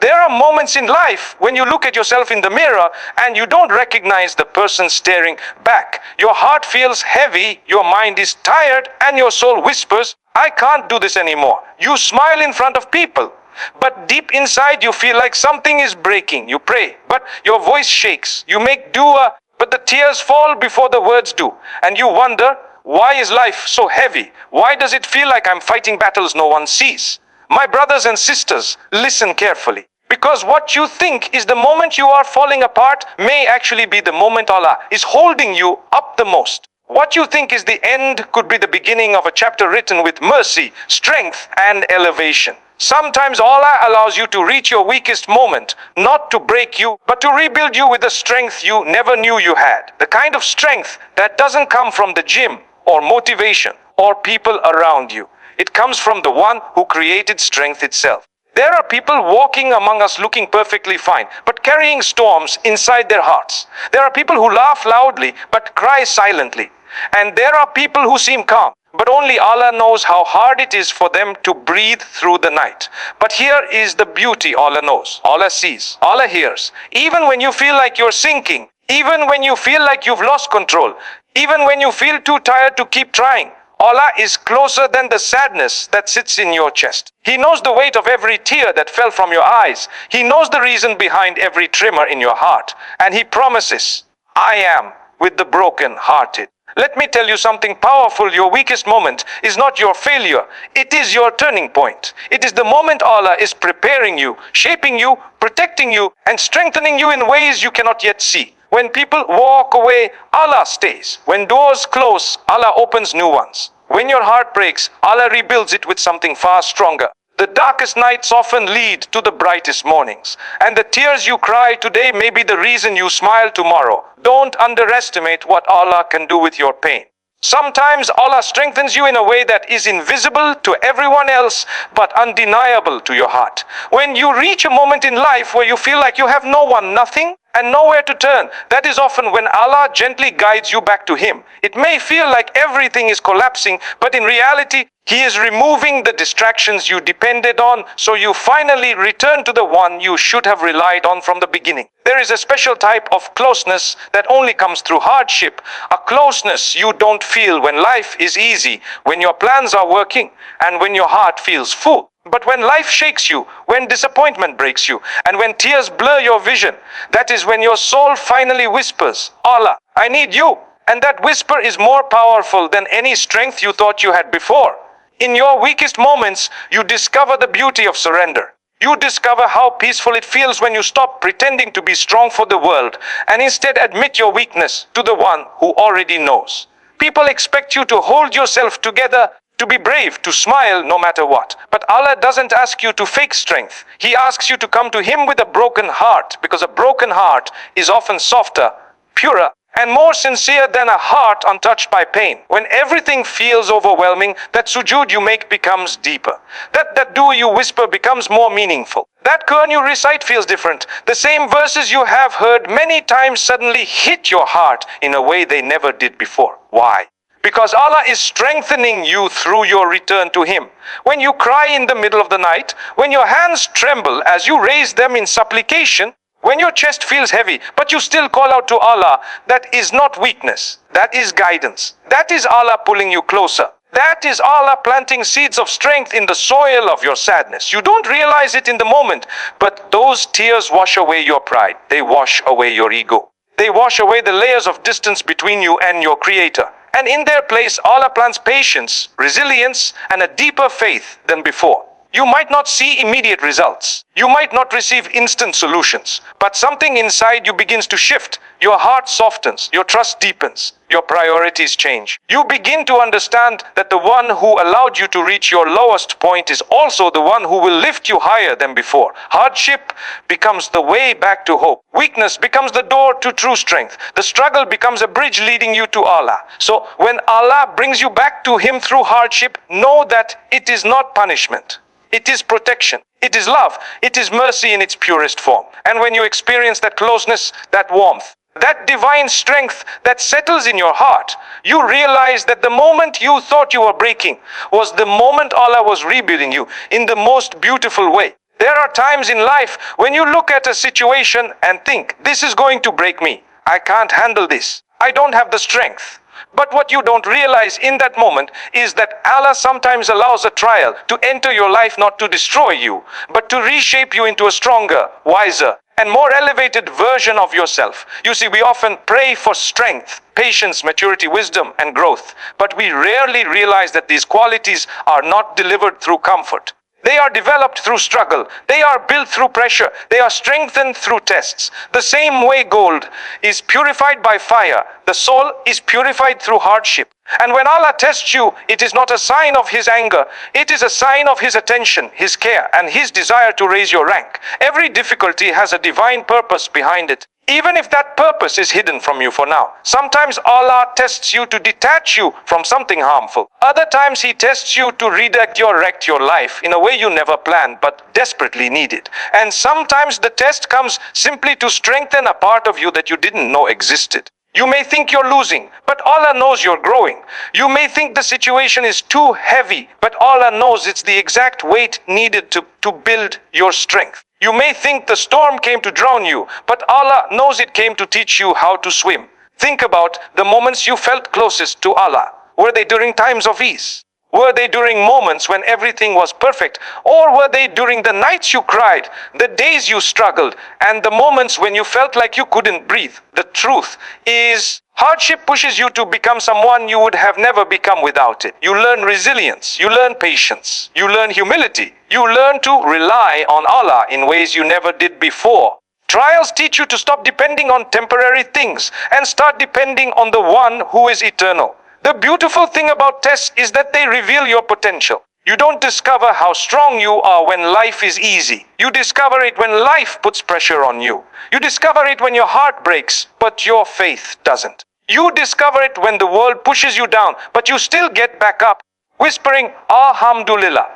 There are moments in life when you look at yourself in the mirror and you don't recognize the person staring back. Your heart feels heavy, your mind is tired, and your soul whispers, I can't do this anymore. You smile in front of people, but deep inside you feel like something is breaking. You pray, but your voice shakes. You make dua, but the tears fall before the words do. And you wonder, why is life so heavy? Why does it feel like I'm fighting battles no one sees? My brothers and sisters, listen carefully. Because what you think is the moment you are falling apart may actually be the moment Allah is holding you up the most. What you think is the end could be the beginning of a chapter written with mercy, strength, and elevation. Sometimes Allah allows you to reach your weakest moment, not to break you, but to rebuild you with a strength you never knew you had. The kind of strength that doesn't come from the gym or motivation or people around you. It comes from the one who created strength itself. There are people walking among us looking perfectly fine, but carrying storms inside their hearts. There are people who laugh loudly, but cry silently. And there are people who seem calm, but only Allah knows how hard it is for them to breathe through the night. But here is the beauty. Allah knows, Allah sees, Allah hears. Even when you feel like you're sinking, even when you feel like you've lost control, even when you feel too tired to keep trying, Allah is closer than the sadness that sits in your chest. He knows the weight of every tear that fell from your eyes. He knows the reason behind every tremor in your heart. And He promises, I am with the broken-hearted. Let me tell you something powerful. Your weakest moment is not your failure. It is your turning point. It is the moment Allah is preparing you, shaping you, protecting you, and strengthening you in ways you cannot yet see. When people walk away, Allah stays. When doors close, Allah opens new ones. When your heart breaks, Allah rebuilds it with something far stronger. The darkest nights often lead to the brightest mornings. And the tears you cry today may be the reason you smile tomorrow. Don't underestimate what Allah can do with your pain. Sometimes Allah strengthens you in a way that is invisible to everyone else, but undeniable to your heart. When you reach a moment in life where you feel like you have no one, nothing, and nowhere to turn, that is often when Allah gently guides you back to Him. It may feel like everything is collapsing, but in reality, He is removing the distractions you depended on, so you finally return to the one you should have relied on from the beginning. There is a special type of closeness that only comes through hardship, a closeness you don't feel when life is easy, when your plans are working, and when your heart feels full. But when life shakes you, when disappointment breaks you, and when tears blur your vision, that is when your soul finally whispers, Allah, I need you. And that whisper is more powerful than any strength you thought you had before. In your weakest moments, you discover the beauty of surrender. You discover how peaceful it feels when you stop pretending to be strong for the world and instead admit your weakness to the one who already knows. People expect you to hold yourself together, to be brave, to smile no matter what. But Allah doesn't ask you to fake strength. He asks you to come to Him with a broken heart, because a broken heart is often softer, purer, and more sincere than a heart untouched by pain. When everything feels overwhelming, that sujood you make becomes deeper. That dua you whisper becomes more meaningful. That Quran you recite feels different. The same verses you have heard many times suddenly hit your heart in a way they never did before. Why? Because Allah is strengthening you through your return to Him. When you cry in the middle of the night, when your hands tremble as you raise them in supplication, when your chest feels heavy, but you still call out to Allah, that is not weakness. That is guidance. That is Allah pulling you closer. That is Allah planting seeds of strength in the soil of your sadness. You don't realize it in the moment, but those tears wash away your pride. They wash away your ego. They wash away the layers of distance between you and your Creator. And in their place, Allah plants patience, resilience, and a deeper faith than before. You might not see immediate results. You might not receive instant solutions. But something inside you begins to shift. Your heart softens. Your trust deepens. Your priorities change. You begin to understand that the one who allowed you to reach your lowest point is also the one who will lift you higher than before. Hardship becomes the way back to hope. Weakness becomes the door to true strength. The struggle becomes a bridge leading you to Allah. So when Allah brings you back to Him through hardship, know that it is not punishment. It is protection. It is love. It is mercy in its purest form. And when you experience that closeness, that warmth, that divine strength that settles in your heart, you realize that the moment you thought you were breaking was the moment Allah was rebuilding you in the most beautiful way. There are times in life when you look at a situation and think, this is going to break me. I can't handle this. I don't have the strength. But what you don't realize in that moment is that Allah sometimes allows a trial to enter your life, not to destroy you, but to reshape you into a stronger, wiser, and more elevated version of yourself. You see, we often pray for strength, patience, maturity, wisdom, and growth, but we rarely realize that these qualities are not delivered through comfort. They are developed through struggle. They are built through pressure. They are strengthened through tests. The same way gold is purified by fire, the soul is purified through hardship. And when Allah tests you, it is not a sign of His anger. It is a sign of His attention, His care, and His desire to raise your rank. Every difficulty has a divine purpose behind it, even if that purpose is hidden from you for now. Sometimes Allah tests you to detach you from something harmful. Other times He tests you to redirect your life in a way you never planned but desperately needed. And sometimes the test comes simply to strengthen a part of you that you didn't know existed. You may think you're losing, but Allah knows you're growing. You may think the situation is too heavy, but Allah knows it's the exact weight needed to build your strength. You may think the storm came to drown you, but Allah knows it came to teach you how to swim. Think about the moments you felt closest to Allah. Were they during times of ease? Were they during moments when everything was perfect? Or were they during the nights you cried, the days you struggled, and the moments when you felt like you couldn't breathe? The truth is, hardship pushes you to become someone you would have never become without it. You learn resilience, you learn patience, you learn humility, you learn to rely on Allah in ways you never did before. Trials teach you to stop depending on temporary things and start depending on the one who is eternal. The beautiful thing about tests is that they reveal your potential. You don't discover how strong you are when life is easy. You discover it when life puts pressure on you. You discover it when your heart breaks, but your faith doesn't. You discover it when the world pushes you down, but you still get back up, whispering, Alhamdulillah.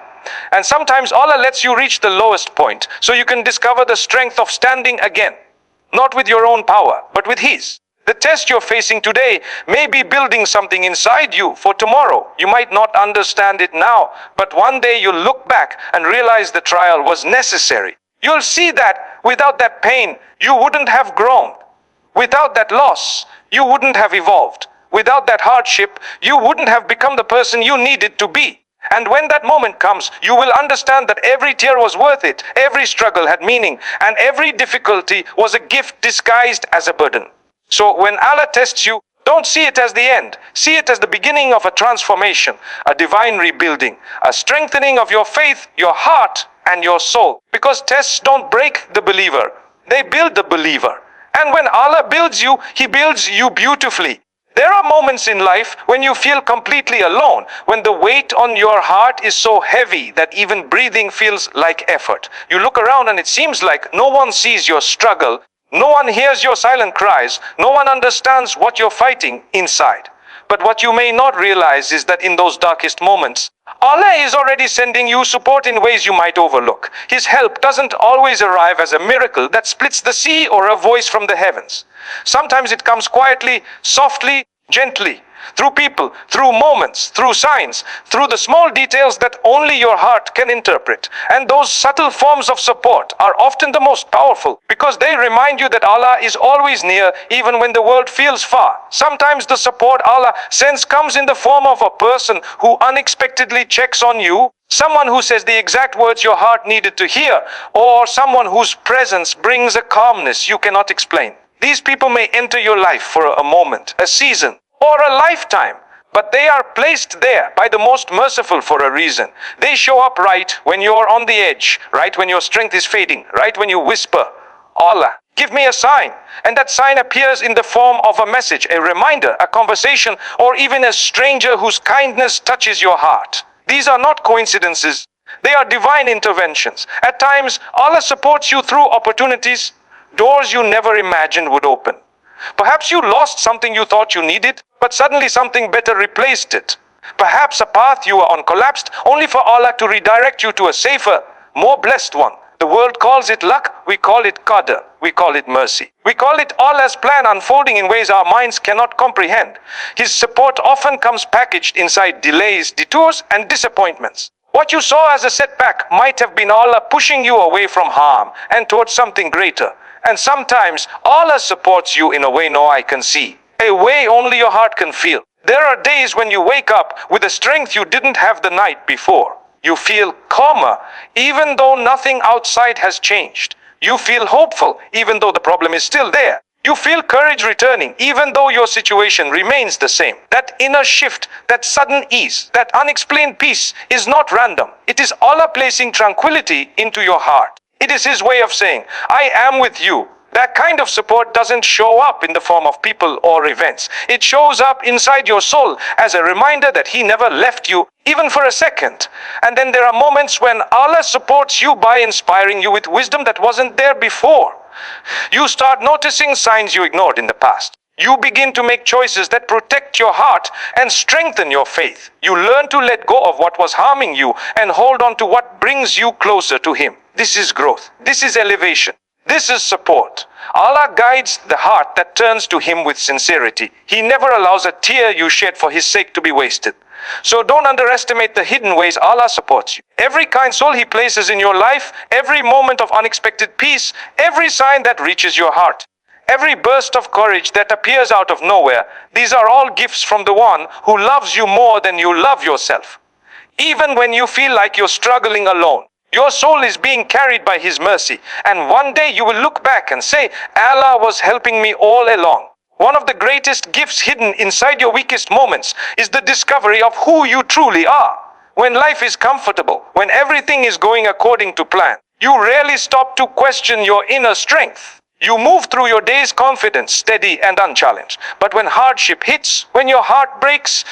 And sometimes Allah lets you reach the lowest point, so you can discover the strength of standing again. Not with your own power, but with His. The test you're facing today may be building something inside you for tomorrow. You might not understand it now, but one day you'll look back and realize the trial was necessary. You'll see that without that pain, you wouldn't have grown. Without that loss, you wouldn't have evolved. Without that hardship, you wouldn't have become the person you needed to be. And when that moment comes, you will understand that every tear was worth it, every struggle had meaning, and every difficulty was a gift disguised as a burden. So when Allah tests you, don't see it as the end. See it as the beginning of a transformation, a divine rebuilding, a strengthening of your faith, your heart, and your soul. Because tests don't break the believer, they build the believer. And when Allah builds you, He builds you beautifully. There are moments in life when you feel completely alone, when the weight on your heart is so heavy that even breathing feels like effort. You look around and it seems like no one sees your struggle. No one hears your silent cries. No one understands what you're fighting inside. But what you may not realize is that in those darkest moments, Allah is already sending you support in ways you might overlook. His help doesn't always arrive as a miracle that splits the sea or a voice from the heavens. Sometimes it comes quietly, softly, gently, through people, through moments, through signs, through the small details that only your heart can interpret. And those subtle forms of support are often the most powerful because they remind you that Allah is always near even when the world feels far. Sometimes the support Allah sends comes in the form of a person who unexpectedly checks on you, someone who says the exact words your heart needed to hear, or someone whose presence brings a calmness you cannot explain. These people may enter your life for a moment, a season, or a lifetime, but they are placed there by the most merciful for a reason. They show up right when you're on the edge, right when your strength is fading, right when you whisper, Allah, give me a sign. And that sign appears in the form of a message, a reminder, a conversation, or even a stranger whose kindness touches your heart. These are not coincidences. They are divine interventions. At times, Allah supports you through opportunities, doors you never imagined would open. Perhaps you lost something you thought you needed, but suddenly something better replaced it. Perhaps a path you were on collapsed, only for Allah to redirect you to a safer, more blessed one. The world calls it luck, we call it qadr, we call it mercy. We call it Allah's plan unfolding in ways our minds cannot comprehend. His support often comes packaged inside delays, detours, and disappointments. What you saw as a setback might have been Allah pushing you away from harm and towards something greater. And sometimes Allah supports you in a way no eye can see, a way only your heart can feel. There are days when you wake up with a strength you didn't have the night before. You feel calmer even though nothing outside has changed. You feel hopeful even though the problem is still there. You feel courage returning even though your situation remains the same. That inner shift, that sudden ease, that unexplained peace is not random. It is Allah placing tranquility into your heart. It is His way of saying, I am with you. That kind of support doesn't show up in the form of people or events. It shows up inside your soul as a reminder that He never left you, even for a second. And then there are moments when Allah supports you by inspiring you with wisdom that wasn't there before. You start noticing signs you ignored in the past. You begin to make choices that protect your heart and strengthen your faith. You learn to let go of what was harming you and hold on to what brings you closer to Him. This is growth. This is elevation. This is support. Allah guides the heart that turns to Him with sincerity. He never allows a tear you shed for His sake to be wasted. So don't underestimate the hidden ways Allah supports you. Every kind soul He places in your life, every moment of unexpected peace, every sign that reaches your heart, every burst of courage that appears out of nowhere, these are all gifts from the One who loves you more than you love yourself. Even when you feel like you're struggling alone, your soul is being carried by His mercy, and one day you will look back and say, Allah was helping me all along. One of the greatest gifts hidden inside your weakest moments is the discovery of who you truly are. When life is comfortable, when everything is going according to plan, you rarely stop to question your inner strength. You move through your days confident, steady, and unchallenged. But when hardship hits, when your heart breaks,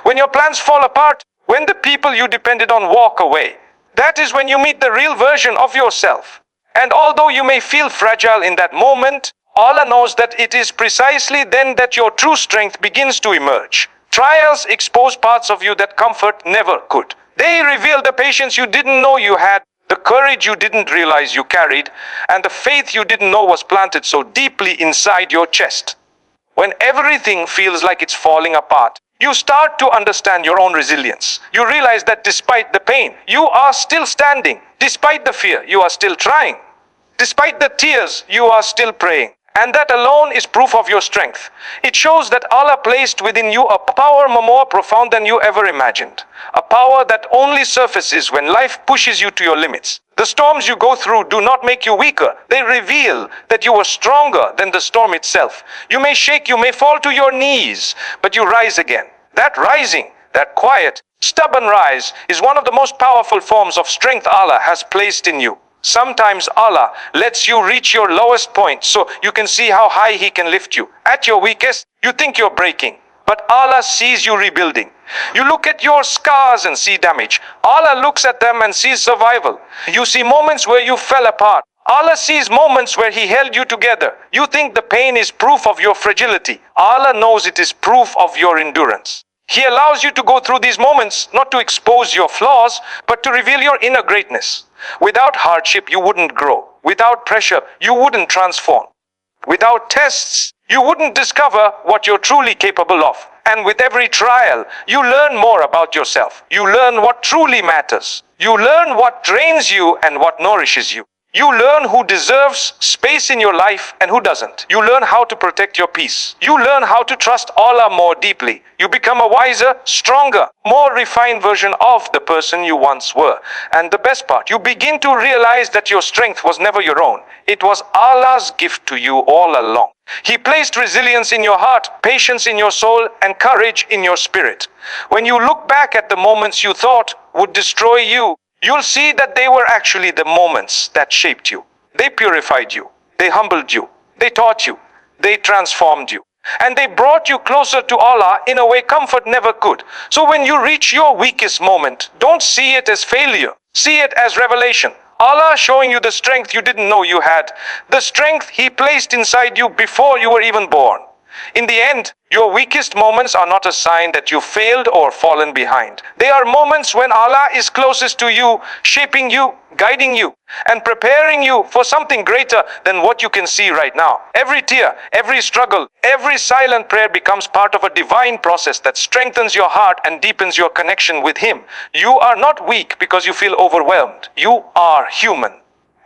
when your plans fall apart, when the people you depended on walk away, that is when you meet the real version of yourself. And although you may feel fragile in that moment, Allah knows that it is precisely then that your true strength begins to emerge. Trials expose parts of you that comfort never could. They reveal the patience you didn't know you had, the courage you didn't realize you carried, and the faith you didn't know was planted so deeply inside your chest. When everything feels like it's falling apart, you start to understand your own resilience. You realize that despite the pain, you are still standing. Despite the fear, you are still trying. Despite the tears, you are still praying. And that alone is proof of your strength. It shows that Allah placed within you a power more profound than you ever imagined. A power that only surfaces when life pushes you to your limits. The storms you go through do not make you weaker. They reveal that you are stronger than the storm itself. You may shake, you may fall to your knees, but you rise again. That rising, that quiet, stubborn rise is one of the most powerful forms of strength Allah has placed in you. Sometimes Allah lets you reach your lowest point so you can see how high He can lift you. At your weakest, you think you're breaking, but Allah sees you rebuilding. You look at your scars and see damage. Allah looks at them and sees survival. You see moments where you fell apart. Allah sees moments where He held you together. You think the pain is proof of your fragility. Allah knows it is proof of your endurance. He allows you to go through these moments not to expose your flaws, but to reveal your inner greatness. Without hardship, you wouldn't grow. Without pressure, you wouldn't transform. Without tests, you wouldn't discover what you're truly capable of. And with every trial, you learn more about yourself. You learn what truly matters. You learn what drains you and what nourishes you. You learn who deserves space in your life and who doesn't. You learn how to protect your peace. You learn how to trust Allah more deeply. You become a wiser, stronger, more refined version of the person you once were. And the best part, you begin to realize that your strength was never your own. It was Allah's gift to you all along. He placed resilience in your heart, patience in your soul, and courage in your spirit. When you look back at the moments you thought would destroy you, you'll see that they were actually the moments that shaped you. They purified you. They humbled you. They taught you. They transformed you. And they brought you closer to Allah in a way comfort never could. So when you reach your weakest moment, don't see it as failure. See it as revelation. Allah showing you the strength you didn't know you had. The strength He placed inside you before you were even born. In the end, your weakest moments are not a sign that you failed or fallen behind. They are moments when Allah is closest to you, shaping you, guiding you, and preparing you for something greater than what you can see right now. Every tear, every struggle, every silent prayer becomes part of a divine process that strengthens your heart and deepens your connection with Him. You are not weak because you feel overwhelmed. You are human.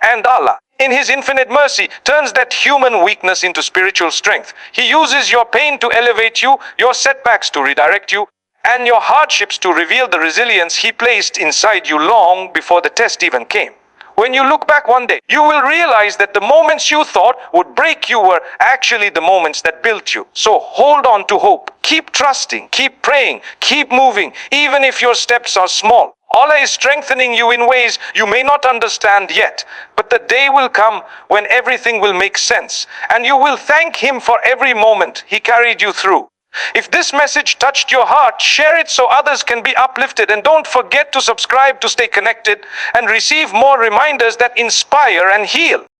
And Allah, in His infinite mercy, turns that human weakness into spiritual strength. He uses your pain to elevate you, your setbacks to redirect you, and your hardships to reveal the resilience He placed inside you long before the test even came. When you look back one day, you will realize that the moments you thought would break you were actually the moments that built you. So hold on to hope. Keep trusting, keep praying, keep moving, even if your steps are small. Allah is strengthening you in ways you may not understand yet, but the day will come when everything will make sense, and you will thank Him for every moment He carried you through. If this message touched your heart, share it so others can be uplifted, and don't forget to subscribe to stay connected and receive more reminders that inspire and heal.